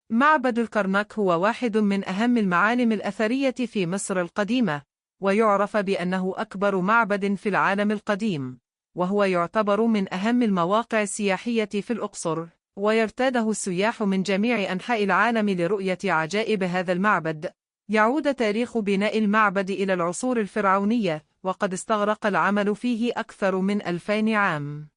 معبد الكرنك هو واحد من أهم المعالم الأثرية في مصر القديمة، ويعرف بأنه أكبر معبد في العالم القديم، وهو يعتبر من أهم المواقع السياحية في الأقصر، ويرتاده السياح من جميع أنحاء العالم لرؤية عجائب هذا المعبد. يعود تاريخ بناء المعبد إلى العصور الفرعونية، وقد استغرق العمل فيه أكثر من 2000 عام.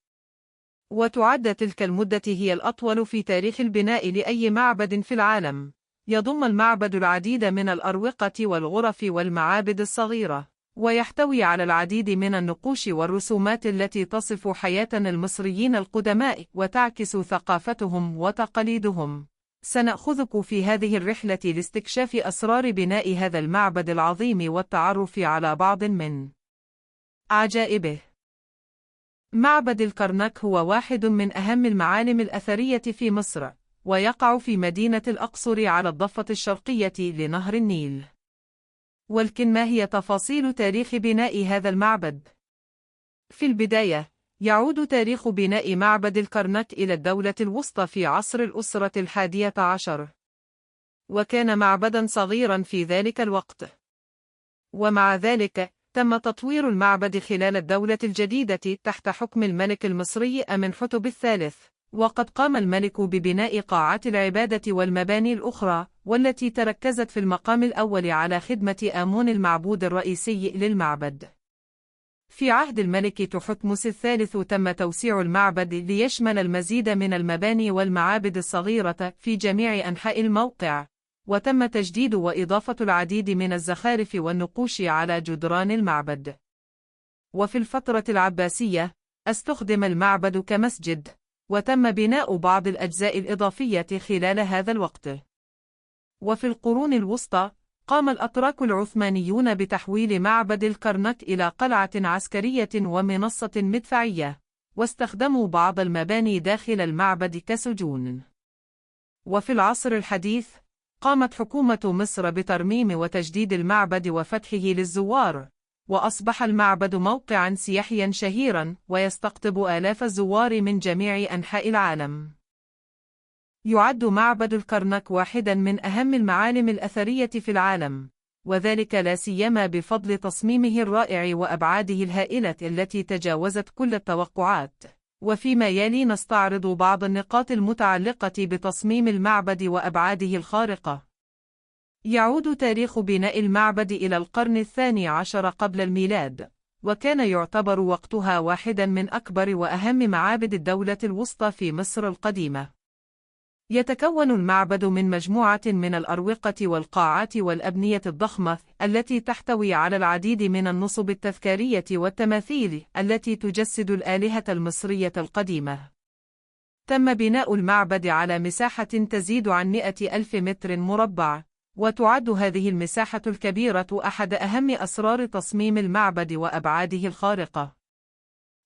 وتعد تلك المدة هي الأطول في تاريخ البناء لأي معبد في العالم. يضم المعبد العديد من الأروقة والغرف والمعابد الصغيرة، ويحتوي على العديد من النقوش والرسومات التي تصف حياة المصريين القدماء وتعكس ثقافتهم وتقاليدهم. سنأخذك في هذه الرحلة لاستكشاف أسرار بناء هذا المعبد العظيم والتعرف على بعض من عجائبه. معبد الكرنك هو واحد من أهم المعالم الأثرية في مصر، ويقع في مدينة الأقصر على الضفة الشرقية لنهر النيل. ولكن ما هي تفاصيل تاريخ بناء هذا المعبد؟ في البداية، يعود تاريخ بناء معبد الكرنك إلى الدولة الوسطى في عصر الأسرة 11، وكان معبداً صغيراً في ذلك الوقت. ومع ذلك، تم تطوير المعبد خلال الدولة الجديدة تحت حكم الملك المصري أمنحتب الثالث، وقد قام الملك ببناء قاعات العبادة والمباني الأخرى، والتي تركزت في المقام الأول على خدمة آمون المعبود الرئيسي للمعبد. في عهد الملك تحتمس الثالث تم توسيع المعبد ليشمل المزيد من المباني والمعابد الصغيرة في جميع أنحاء الموقع، وتم تجديد وإضافة العديد من الزخارف والنقوش على جدران المعبد. وفي الفترة العباسية، استخدم المعبد كمسجد، وتم بناء بعض الأجزاء الإضافية خلال هذا الوقت. وفي القرون الوسطى، قام الأتراك العثمانيون بتحويل معبد الكرنك إلى قلعة عسكرية ومنصة مدفعية، واستخدموا بعض المباني داخل المعبد كسجون. وفي العصر الحديث، قامت حكومة مصر بترميم وتجديد المعبد وفتحه للزوار، وأصبح المعبد موقعاً سياحياً شهيراً ويستقطب آلاف الزوار من جميع أنحاء العالم. يعد معبد الكرنك واحداً من أهم المعالم الأثرية في العالم، وذلك لا سيما بفضل تصميمه الرائع وأبعاده الهائلة التي تجاوزت كل التوقعات. وفيما يلي نستعرض بعض النقاط المتعلقة بتصميم المعبد وأبعاده الخارقة. يعود تاريخ بناء المعبد إلى القرن 12 قبل الميلاد، وكان يعتبر وقتها واحدا من أكبر وأهم معابد الدولة الوسطى في مصر القديمة. يتكون المعبد من مجموعة من الأروقة والقاعات والأبنية الضخمة التي تحتوي على العديد من النصب التذكارية والتماثيل التي تجسد الآلهة المصرية القديمة. تم بناء المعبد على مساحة تزيد عن 100,000 متر مربع، وتعد هذه المساحة الكبيرة أحد أهم أسرار تصميم المعبد وأبعاده الخارقة.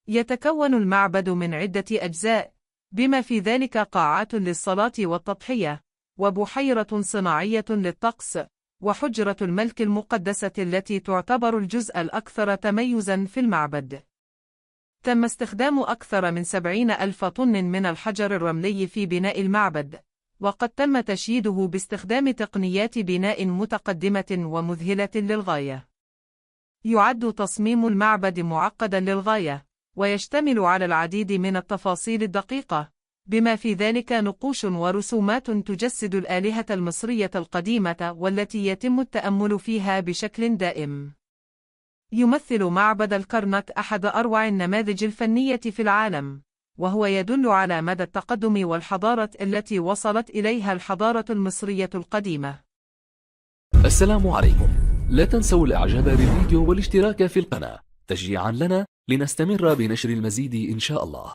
يتكون المعبد من عدة أجزاء، بما في ذلك قاعات للصلاة والتضحية، وبحيرة صناعية للطقس، وحجرة الملك المقدسة التي تعتبر الجزء الأكثر تميزاً في المعبد. تم استخدام أكثر من 70,000 طن من الحجر الرملي في بناء المعبد، وقد تم تشييده باستخدام تقنيات بناء متقدمة ومذهلة للغاية. يعد تصميم المعبد معقداً للغاية، ويشتمل على العديد من التفاصيل الدقيقة، بما في ذلك نقوش ورسومات تجسد الآلهة المصرية القديمة والتي يتم التأمل فيها بشكل دائم. يمثل معبد الكرنك أحد أروع النماذج الفنية في العالم، وهو يدل على مدى التقدم والحضارة التي وصلت إليها الحضارة المصرية القديمة. السلام عليكم، لا تنسوا الإعجاب بالفيديو والاشتراك في القناة تشجيعا لنا لنستمر بنشر المزيد إن شاء الله.